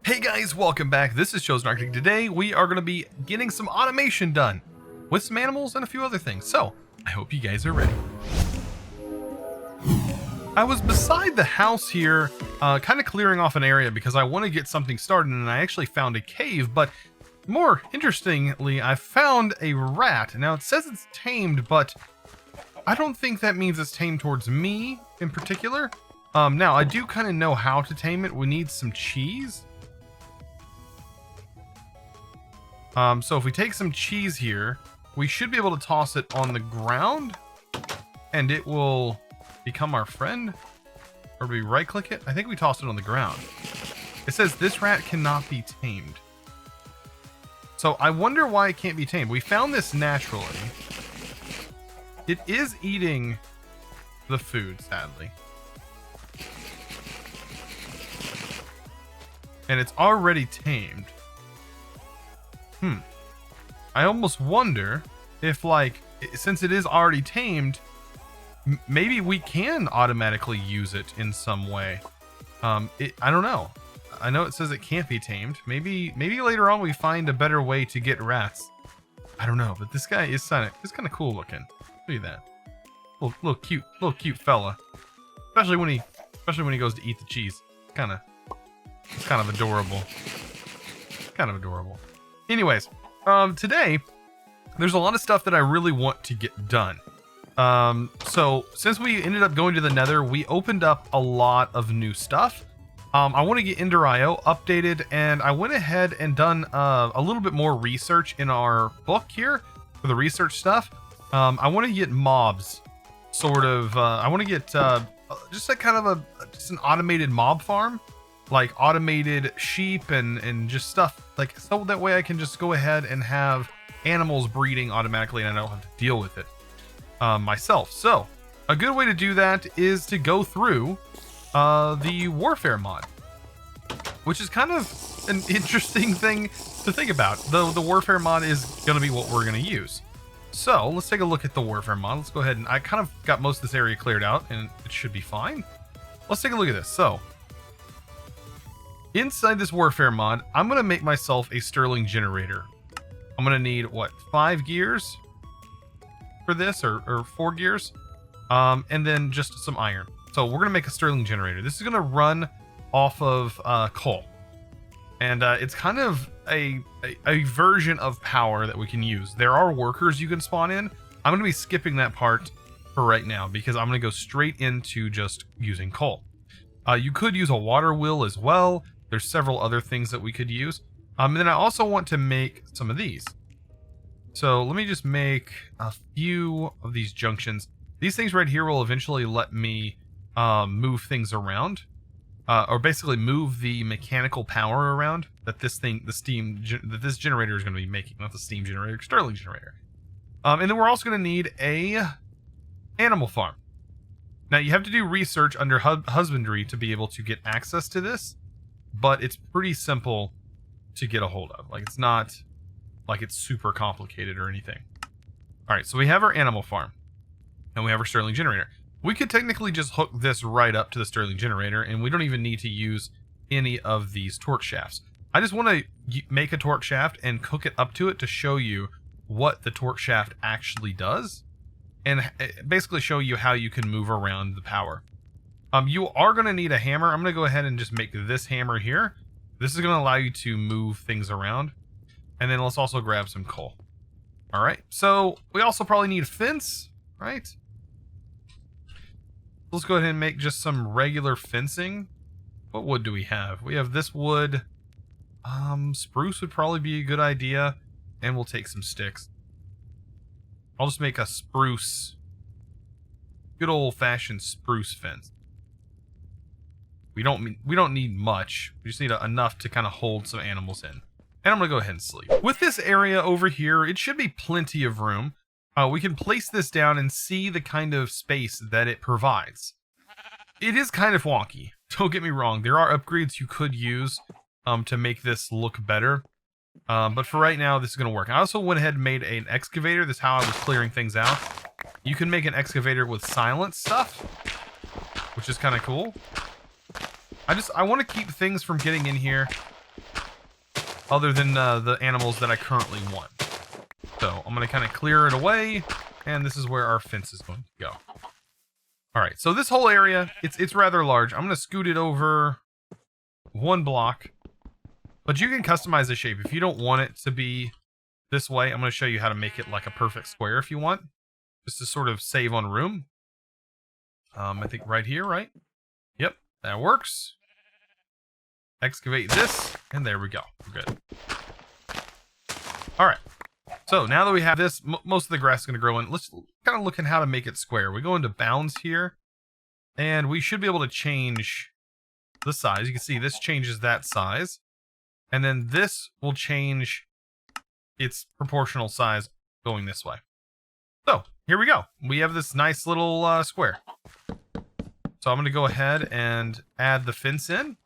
Hey guys, welcome back. This is ChosenArchitect. Today we are going to be getting some automation done with some animals and a few other things. So I hope you guys are ready. I was beside the house here, kind of clearing off an area because I want to get something started, and I actually found a cave, but more interestingly, I found a rat. Now it says it's tamed, but I don't think that means it's tamed towards me in particular. Now I do kind of know how to tame it. We need some cheese. So if we take some cheese here, we should be able to toss it on the ground and it will become our friend. Or we right click it? I think we tossed it on the ground. It says this rat cannot be tamed. So I wonder why it can't be tamed. We found this naturally. It is eating the food, sadly. And it's already tamed. I almost wonder if, like, since it is already tamed, maybe we can automatically use it in some way. I don't know. I know it says it can't be tamed. Maybe later on we find a better way to get rats. I don't know, but this guy is kind of cool looking. Look at that. Little cute fella. Especially when he goes to eat the cheese. It's kind of adorable. Kind of adorable. Anyways, today there's a lot of stuff that I really want to get done. So since we ended up going to the Nether, we opened up a lot of new stuff. I want to get Ender.io updated, and I went ahead and done a little bit more research in our book here for the research stuff. I want to get mobs, sort of. I want to get just like kind of just an automated mob farm. Like automated sheep and just stuff, like, so that way I can just go ahead and have animals breeding automatically and I don't have to deal with it myself. So a good way to do that is to go through the warfare mod, which is kind of an interesting thing to think about. The warfare mod is going to be what we're going to use. So let's take a look at the warfare mod. Let's go ahead, and I kind of got most of this area cleared out and it should be fine. Let's take a look at this. So inside this warfare mod, I'm going to make myself a Stirling Generator. I'm going to need, what, 5 gears for this, or 4 gears? And then just some iron. So we're going to make a Stirling Generator. This is going to run off of coal. And it's kind of a version of power that we can use. There are workers you can spawn in. I'm going to be skipping that part for right now because I'm going to go straight into just using coal. You could use a water wheel as well. There's several other things that we could use. And then I also want to make some of these. So let me just make a few of these junctions. These things right here will eventually let me move things around. Or basically move the mechanical power around that this generator is going to be making. Not the steam generator, Stirling Generator. And then we're also going to need a animal farm. Now you have to do research under husbandry to be able to get access to this. But it's pretty simple to get a hold of. Like, it's not like it's super complicated or anything. All right, so we have our animal farm and we have our Stirling Generator. We could technically just hook this right up to the Stirling Generator, and we don't even need to use any of these torque shafts. I just want to make a torque shaft and hook it up to it to show you what the torque shaft actually does, and basically show you how you can move around the power. You are going to need a hammer. I'm going to go ahead and just make this hammer here. This is going to allow you to move things around. And then let's also grab some coal. All right. So we also probably need a fence, right? Let's go ahead and make just some regular fencing. What wood do we have? We have this wood. Spruce would probably be a good idea. And we'll take some sticks. I'll just make a spruce, good old-fashioned spruce fence. We don't need much. We just need enough to kind of hold some animals in. And I'm going to go ahead and sleep. With this area over here, it should be plenty of room. We can place this down and see the kind of space that it provides. It is kind of wonky. Don't get me wrong. There are upgrades you could use to make this look better. But for right now, this is going to work. I also went ahead and made an excavator. This is how I was clearing things out. You can make an excavator with silent stuff, which is kind of cool. I want to keep things from getting in here other than the animals that I currently want. So I'm going to kind of clear it away, and this is where our fence is going to go. All right, so this whole area, it's rather large. I'm going to scoot it over 1 block, but you can customize the shape. If you don't want it to be this way, I'm going to show you how to make it like a perfect square if you want, just to sort of save on room. I think right here, right? Yep, that works. Excavate this, and there we go. We're good. All right. So now that we have this, most of the grass is going to grow in. Let's kind of look at how to make it square. We go into bounds here, and we should be able to change the size. You can see this changes that size, and then this will change its proportional size going this way. So here we go. We have this nice little square. So I'm going to go ahead and add the fence in.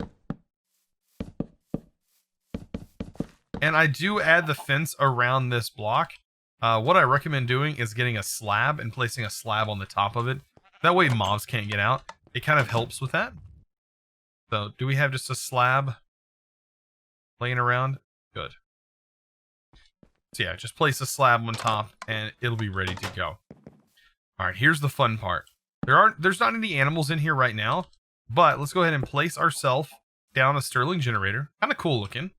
And I do add the fence around this block. What I recommend doing is getting a slab and placing a slab on the top of it. That way mobs can't get out. It kind of helps with that. So do we have just a slab laying around? Good. So yeah, just place a slab on top and it'll be ready to go. All right, here's the fun part. There's not any animals in here right now, but let's go ahead and place ourselves down a Stirling Generator. Kind of cool looking.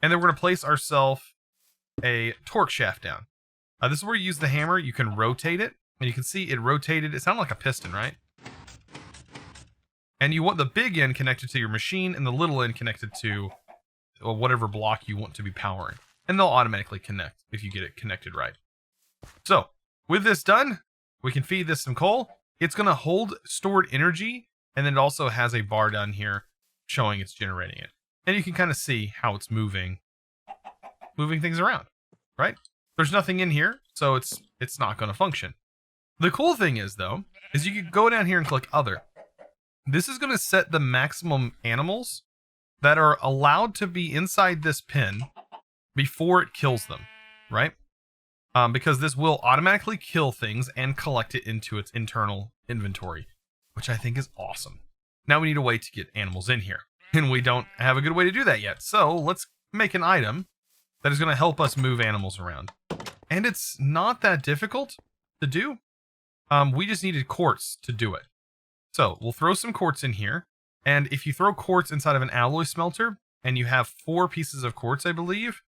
And then we're going to place ourselves a torque shaft down. This is where you use the hammer. You can rotate it. And you can see it rotated. It sounded like a piston, right? And you want the big end connected to your machine and the little end connected to whatever block you want to be powering. And they'll automatically connect if you get it connected right. So, with this done, we can feed this some coal. It's going to hold stored energy. And then it also has a bar down here showing it's generating it. And you can kind of see how it's moving things around, right? There's nothing in here, so it's not going to function. The cool thing is, though, is you can go down here and click Other. This is going to set the maximum animals that are allowed to be inside this pen before it kills them, right? Because this will automatically kill things and collect it into its internal inventory, which I think is awesome. Now we need a way to get animals in here. And we don't have a good way to do that yet. So let's make an item that is going to help us move animals around. And it's not that difficult to do. We just needed quartz to do it. So we'll throw some quartz in here. And if you throw quartz inside of an alloy smelter, and you have 4 pieces of quartz, I believe,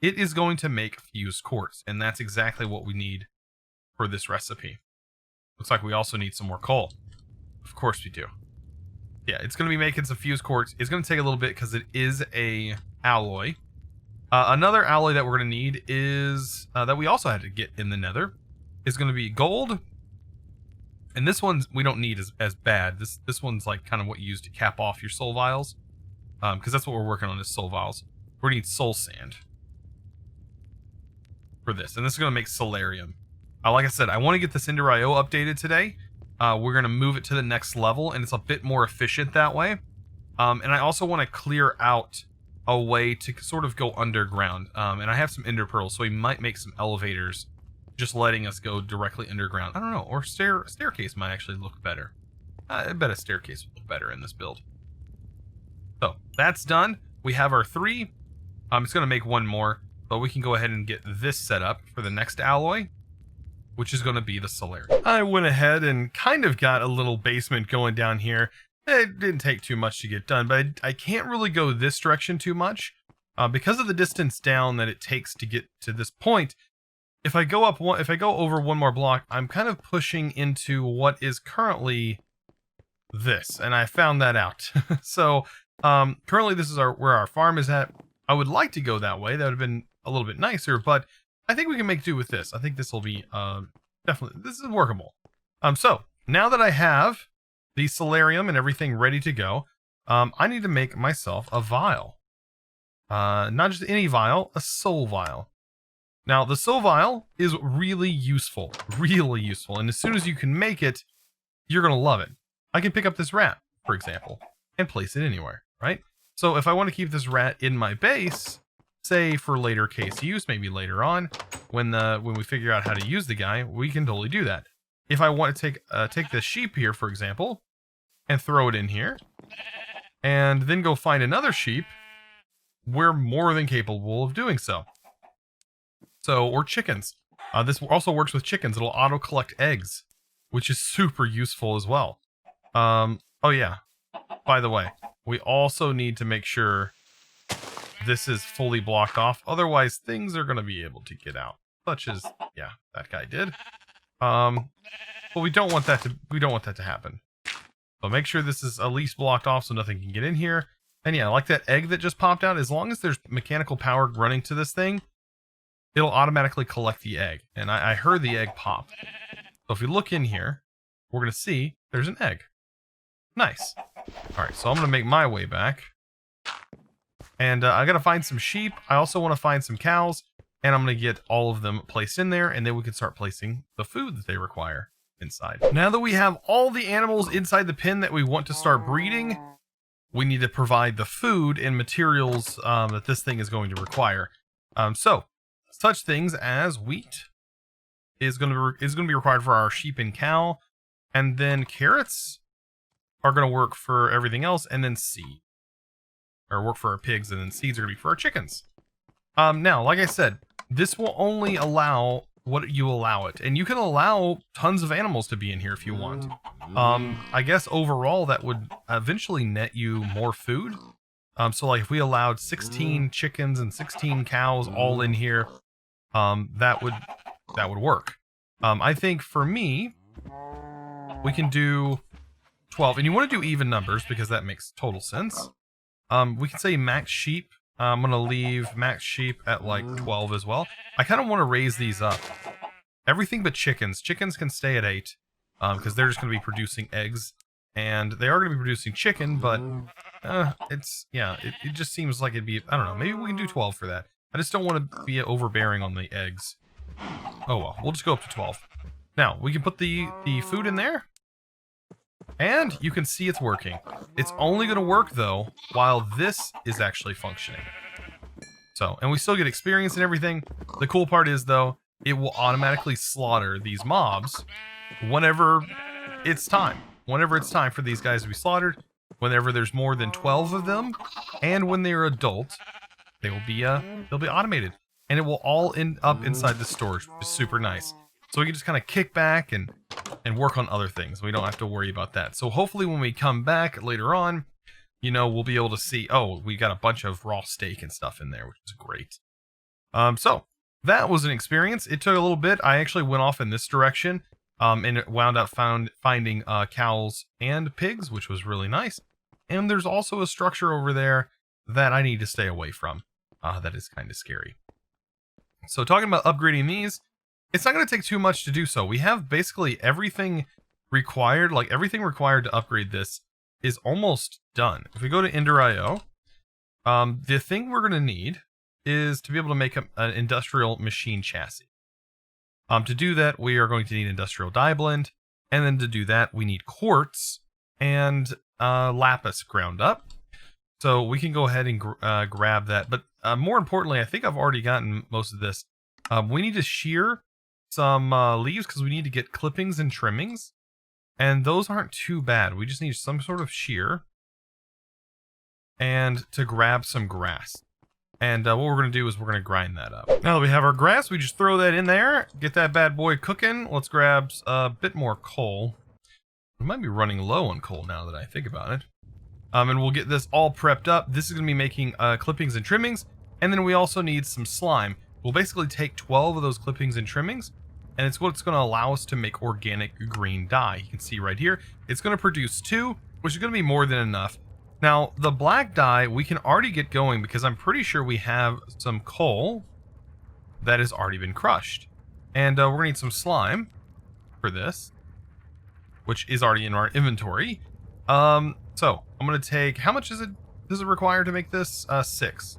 it is going to make fused quartz. And that's exactly what we need for this recipe. Looks like we also need some more coal. Of course we do. Yeah, it's going to be making some fused quartz. It's going to take a little bit because it is a alloy. Another alloy that we're going to need is, that we also had to get in the nether, is going to be gold. And this one we don't need as bad. This one's like kind of what you use to cap off your soul vials. Because that's what we're working on is soul vials. We're going to need soul sand for this. And this is going to make solarium. Like I said, I want to get this Ender IO updated today. We're going to move it to the next level, and it's a bit more efficient that way. And I also want to clear out a way to sort of go underground. And I have some ender pearls, so we might make some elevators, just letting us go directly underground. I don't know, or staircase might actually look better. I bet a staircase would look better in this build. So, that's done. We have our 3. It's going to make 1 more, but we can go ahead and get this set up for the next alloy, which is going to be the solarium. I went ahead and kind of got a little basement going down here. It didn't take too much to get done, but I can't really go this direction too much because of the distance down that it takes to get to this point. If I go over 1 more block, I'm kind of pushing into what is currently this, and I found that out. So currently this is where our farm is at. I would like to go that way. That would have been a little bit nicer, but I think we can make do with this. I think this will be definitely, this is workable. So now that I have the solarium and everything ready to go, I need to make myself a vial. Not just any vial, a soul vial. Now the soul vial is really useful. And as soon as you can make it, you're going to love it. I can pick up this rat, for example, and place it anywhere, right? So if I want to keep this rat in my base, say for later case use, maybe later on, when we figure out how to use the guy, we can totally do that. If I want to take this sheep here, for example, and throw it in here, and then go find another sheep, we're more than capable of doing so. So, or chickens. This also works with chickens. It'll auto-collect eggs, which is super useful as well. Oh yeah, by the way, we also need to make sure this is fully blocked off. Otherwise, things are going to be able to get out. Such as, yeah, that guy did. But we don't want that to happen. So make sure this is at least blocked off so nothing can get in here. And yeah, like that egg that just popped out, as long as there's mechanical power running to this thing, it'll automatically collect the egg. And I heard the egg pop. So if we look in here, we're going to see there's an egg. Nice. All right, so I'm going to make my way back. And I got to find some sheep. I also want to find some cows. And I'm going to get all of them placed in there. And then we can start placing the food that they require inside. Now that we have all the animals inside the pen that we want to start breeding, we need to provide the food and materials that this thing is going to require. So such things as wheat is going to be required for our sheep and cow, and then carrots are going to work for everything else, and then seed, or work for our pigs, and then seeds are going to be for our chickens. Now, like I said, this will only allow what you allow it, and you can allow tons of animals to be in here if you want. I guess overall that would eventually net you more food. So like if we allowed 16 chickens and 16 cows all in here, that would work. I think for me, we can do 12, and you want to do even numbers because that makes total sense. We can say max sheep. I'm going to leave max sheep at like 12 as well. I kind of want to raise these up. Everything but chickens. Chickens can stay at 8 because they're just going to be producing eggs. And they are going to be producing chicken, but it just seems like it'd be, I don't know, maybe we can do 12 for that. I just don't want to be overbearing on the eggs. Oh well, we'll just go up to 12. Now, we can put the food in there. And you can see it's working. It's only going to work, though, while this is actually functioning. So, and we still get experience and everything. The cool part is, though, it will automatically slaughter these mobs whenever it's time. Whenever it's time for these guys to be slaughtered, whenever there's more than 12 of them, and when they're adult, they will be they'll be automated. And it will all end up inside the storage, which is super nice. So we can just kind of kick back and work on other things. We don't have to worry about that. So hopefully when we come back later on, you know, we'll be able to see, oh, we got a bunch of raw steak and stuff in there, which is great. So that was an experience. It took a little bit. I actually went off in this direction, and it wound up finding cows and pigs, which was really nice. And there's also a structure over there that I need to stay away from. That is kind of scary. So talking about upgrading these, it's not going to take too much to do so. We have basically everything required, like everything required to upgrade this is almost done. If we go to Ender.io, the thing we're going to need is to be able to make an industrial machine chassis. To do that, we are going to need industrial dye blend, and then to do that, we need quartz and lapis ground up. So we can go ahead and grab that. But more importantly, I think I've already gotten most of this. We need to shear some leaves because we need to get clippings and trimmings, and those aren't too bad. We just need some sort of shear and to grab some grass. And what we're going to do is we're going to grind that up. Now that we have our grass, we just throw that in there, get that bad boy cooking. Let's grab a bit more coal. We might be running low on coal now that I think about it. And we'll get this all prepped up. This is going to be making clippings and trimmings, and then we also need some slime. We'll basically take 12 of those clippings and trimmings, and it's what's going to allow us to make organic green dye. You can see right here, it's going to produce 2, which is going to be more than enough. Now, the black dye, we can already get going because I'm pretty sure we have some coal that has already been crushed. And we're going to need some slime for this, which is already in our inventory. So I'm going to take, how much does it require to make this? 6.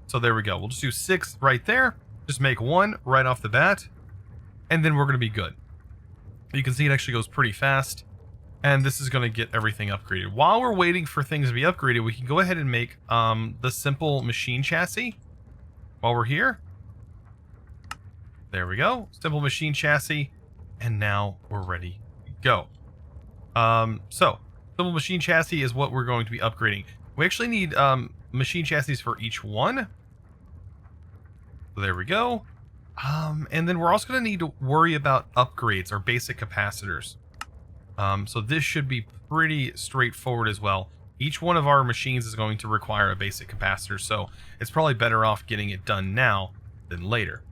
So there we go. We'll just do 6 right there. Just make 1 right off the bat, and then we're going to be good. You can see it actually goes pretty fast, and this is going to get everything upgraded. While we're waiting for things to be upgraded, we can go ahead and make the simple machine chassis while we're here. There we go. Simple machine chassis, and now we're ready to go. So simple machine chassis is what we're going to be upgrading. We actually need machine chassis for each one. So there we go. And then we're also going to need to worry about upgrades or basic capacitors. So this should be pretty straightforward as well. Each one of our machines is going to require a basic capacitor, so it's probably better off getting it done now than later.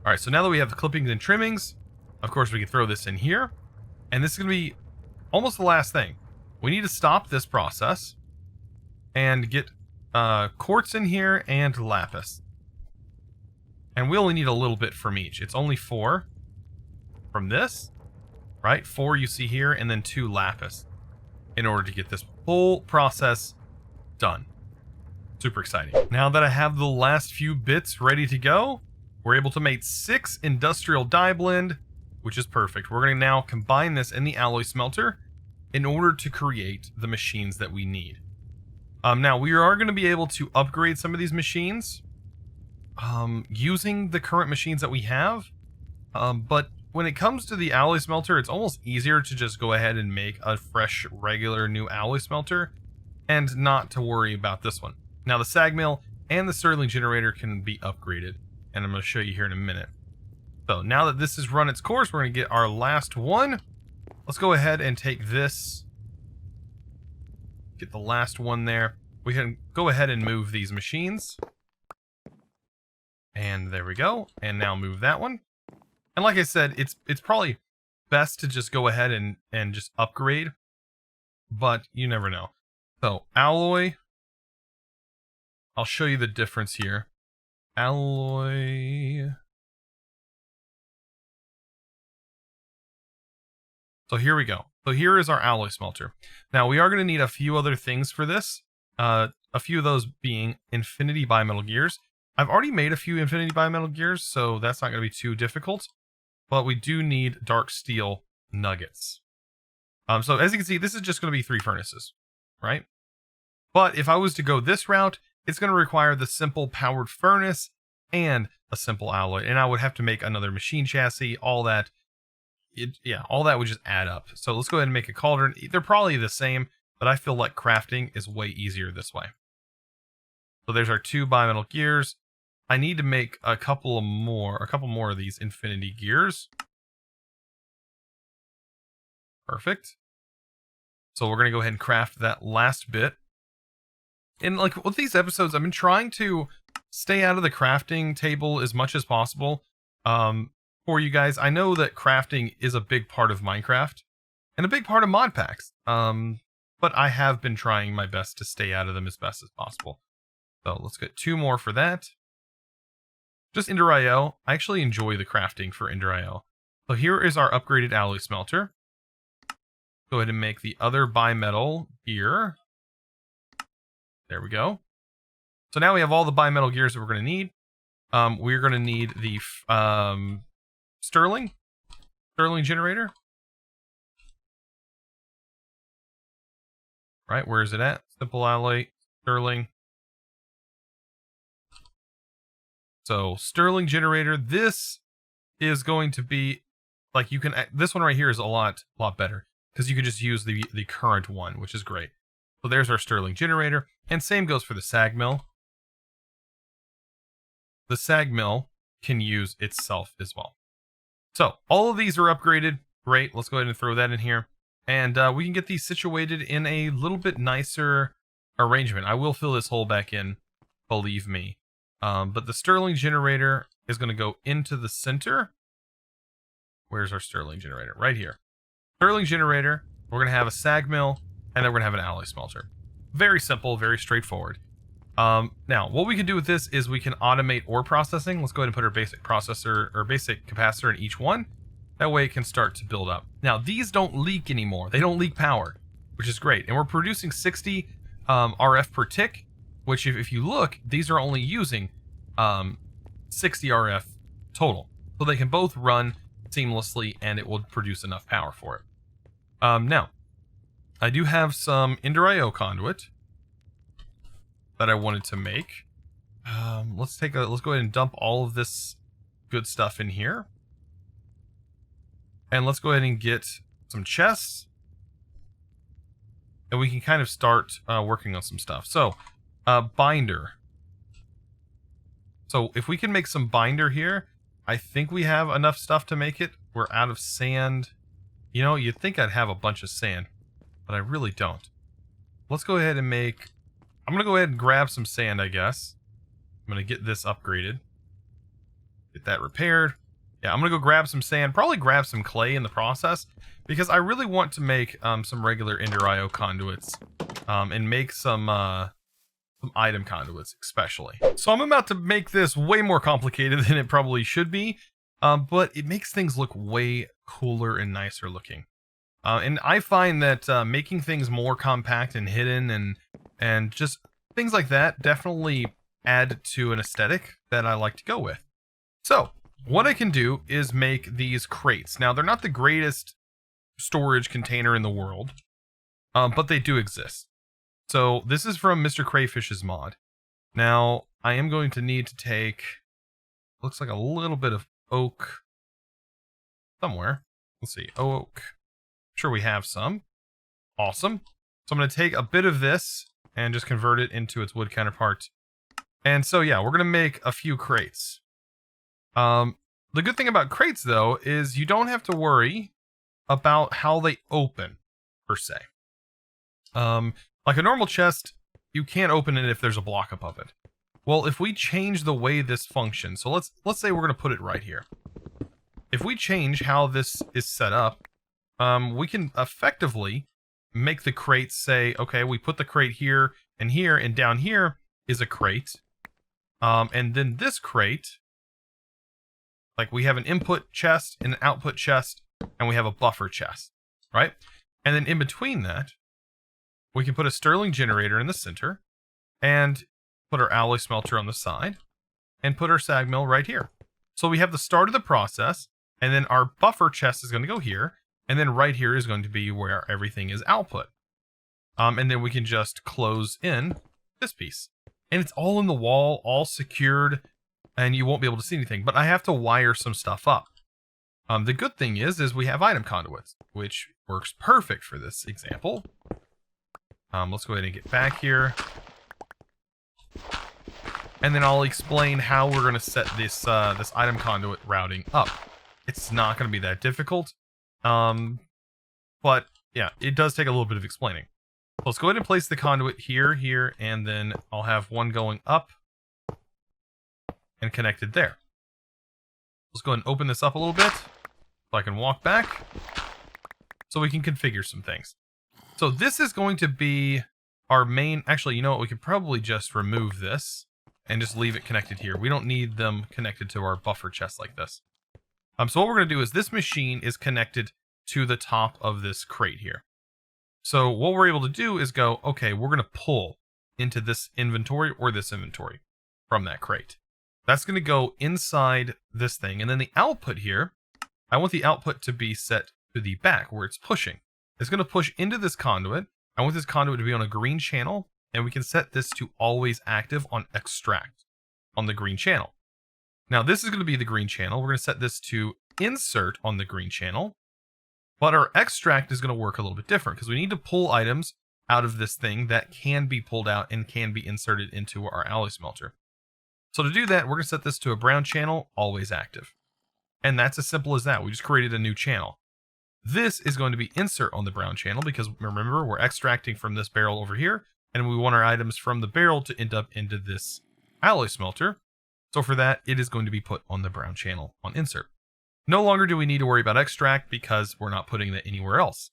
All right, so now that we have the clippings and trimmings, of course we can throw this in here. And this is going to be almost the last thing. We need to stop this process and get quartz in here and lapis. And we only need a little bit from each. It's only 4 from this, right? 4 you see here, and then 2 lapis in order to get this whole process done. Super exciting. Now that I have the last few bits ready to go, we're able to make 6 industrial dye blend, which is perfect. We're going to now combine this in the alloy smelter in order to create the machines that we need. Now, we are going to be able to upgrade some of these machines using the current machines that we have. But when it comes to the alloy smelter, it's almost easier to just go ahead and make a fresh, regular new alloy smelter and not to worry about this one. Now, the sag mill and the Stirling Generator can be upgraded, and I'm going to show you here in a minute. So now that this has run its course, we're going to get our last one. Let's go ahead and take this. Get the last one there. We can go ahead and move these machines. And there we go. And now move that one. And like I said, it's probably best to just go ahead and just upgrade. But you never know. So alloy. I'll show you the difference here. Alloy. So here we go. So here is our alloy smelter. Now we are going to need a few other things for this. A few of those being infinity bimetal gears. I've already made a few infinity bimetal gears, so that's not going to be too difficult. But we do need dark steel nuggets. So as you can see, this is just going to be 3 furnaces, right? But if I was to go this route, it's going to require the simple powered furnace and a simple alloy. And I would have to make another machine chassis, all that. All that would just add up. So let's go ahead and make a cauldron. They're probably the same, but I feel like crafting is way easier this way. So there's our 2 bimetal gears. I need to make a couple more of these infinity gears. Perfect. So we're going to go ahead and craft that last bit. And like with these episodes, I've been trying to stay out of the crafting table as much as possible. For you guys, I know that crafting is a big part of Minecraft and a big part of mod packs. But I have been trying my best to stay out of them as best as possible. So let's get 2 more for that. Just Ender IO. I actually enjoy the crafting for Ender IO. So here is our upgraded alloy smelter. Go ahead and make the other bimetal gear. There we go. So now we have all the bimetal gears that we're going to need. We're going to need the Stirling Generator. Right, where is it at? Simple alloy, Stirling. So Stirling Generator, this is going to be like this one right here is a lot better because you can just use the current one, which is great. So there's our Stirling Generator, and same goes for the sag mill. The sag mill can use itself as well. So all of these are upgraded. Great. Let's go ahead and throw that in here. And we can get these situated in a little bit nicer arrangement. I will fill this hole back in, believe me. But the Stirling Generator is going to go into the center. Where's our Stirling Generator? Right here. Stirling Generator. We're going to have a sag mill, and then we're going to have an alloy smelter. Very simple, very straightforward. Now, what we can do with this is we can automate ore processing. Let's go ahead and put our basic processor or basic capacitor in each one. That way it can start to build up. Now, these don't leak anymore. They don't leak power, which is great. And we're producing 60 RF per tick, which if you look, these are only using 60 RF total. So they can both run seamlessly and it will produce enough power for it. Now, I do have some Ender IO conduit that I wanted to make. Let's go ahead and dump all of this good stuff in here. And let's go ahead and get some chests. And we can kind of start working on some stuff. So, Binder. So if we can make some binder here, I think we have enough stuff to make it. We're out of sand. You know, you'd think I'd have a bunch of sand, but I really don't. Let's go ahead and make... I'm going to go ahead and grab some sand, I guess. I'm going to get this upgraded. Get that repaired. Yeah, I'm going to go grab some sand. Probably grab some clay in the process, because I really want to make some regular Ender IO conduits and make some item conduits, especially. So I'm about to make this way more complicated than it probably should be, but it makes things look way cooler and nicer looking. And I find that making things more compact and hidden and just things like that definitely add to an aesthetic that I like to go with. So what I can do is make these crates. Now, they're not the greatest storage container in the world, but they do exist. So this is from Mr. Crayfish's mod. Now, I am going to need to take, looks like a little bit of oak somewhere. Let's see, oak. Sure, we have some. Awesome. So I'm going to take a bit of this and just convert it into its wood counterpart. And so, yeah, we're going to make a few crates. The good thing about crates, though, is you don't have to worry about how they open, per se. Like a normal chest, you can't open it if there's a block above it. Well, if we change the way this functions, so let's say we're going to put it right here. If we change how this is set up, we can effectively make the crate say, okay, we put the crate here, and down here is a crate. And then this crate, like we have an input chest and an output chest, and we have a buffer chest, right? And then in between that, we can put a Stirling Generator in the center, and put our alloy smelter on the side, and put our sag mill right here. So we have the start of the process, and then our buffer chest is going to go here, and then right here is going to be where everything is output. And then we can just close in this piece. And it's all in the wall, all secured, and you won't be able to see anything. But I have to wire some stuff up. The good thing is we have item conduits, which works perfect for this example. Let's go ahead and get back here. And then I'll explain how we're going to set this this item conduit routing up. It's not going to be that difficult. But yeah, it does take a little bit of explaining. Let's go ahead and place the conduit here, and then I'll have one going up and connected there. Let's go ahead and open this up a little bit so I can walk back so we can configure some things. So this is going to be our main, actually, you know what, we could probably just remove this and just leave it connected here. We don't need them connected to our buffer chest like this. So what we're going to do is this machine is connected to the top of this crate here. So what we're able to do is go, okay, we're going to pull into this inventory or this inventory from that crate. That's going to go inside this thing. And then the output here, I want the output to be set to the back where it's pushing. It's going to push into this conduit. I want this conduit to be on a green channel, and we can set this to always active on extract on the green channel. Now this is going to be the green channel. We're going to set this to insert on the green channel, but our extract is going to work a little bit different because we need to pull items out of this thing that can be pulled out and can be inserted into our alloy smelter. So to do that, we're going to set this to a brown channel, always active. And that's as simple as that. We just created a new channel. This is going to be insert on the brown channel because remember, we're extracting from this barrel over here, and we want our items from the barrel to end up into this alloy smelter. So for that, it is going to be put on the brown channel on insert. No longer do we need to worry about extract because we're not putting that anywhere else.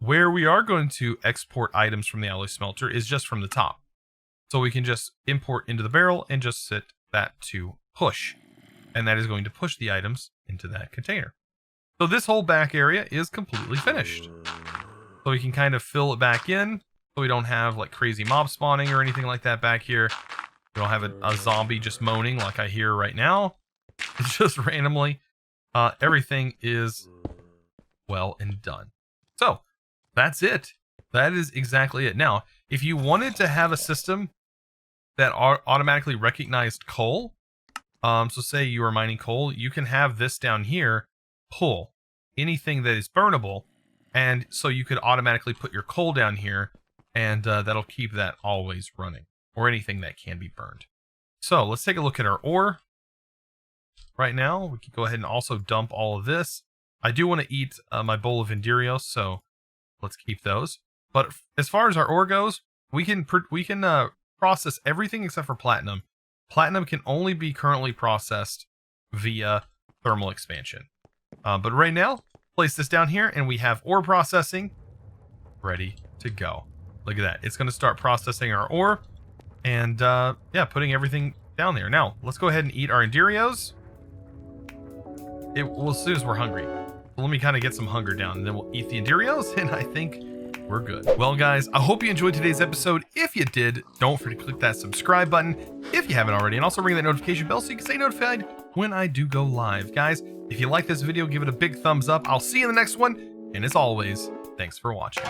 Where we are going to export items from the alloy smelter is just from the top. So we can just import into the barrel and just set that to push. And that is going to push the items into that container. So this whole back area is completely finished. So we can kind of fill it back in so we don't have like crazy mob spawning or anything like that back here. We don't have a zombie just moaning like I hear right now. It's just randomly. Everything is well and done. So that's it. That is exactly it. Now, if you wanted to have a system that automatically recognized coal, so say you are mining coal, you can have this down here pull anything that is burnable, and so you could automatically put your coal down here, and that'll keep that always running. or anything that can be burned. So let's take a look at our ore. Right now, we can go ahead and also dump all of this. I do want to eat my bowl of Indirios, so let's keep those. But as far as our ore goes, we can process everything except for platinum. Platinum can only be currently processed via thermal expansion. But right now, place this down here, and we have ore processing ready to go. Look at that. It's going to start processing our ore, and yeah, putting everything down there. Now, let's go ahead and eat our Indirios. As soon as we're hungry. So let me kind of get some hunger down, and then we'll eat the Indirios, and I think we're good. Well, guys, I hope you enjoyed today's episode. If you did, don't forget to click that subscribe button if you haven't already, and also ring that notification bell so you can stay notified when I do go live. Guys, if you like this video, give it a big thumbs up. I'll see you in the next one, and as always, thanks for watching.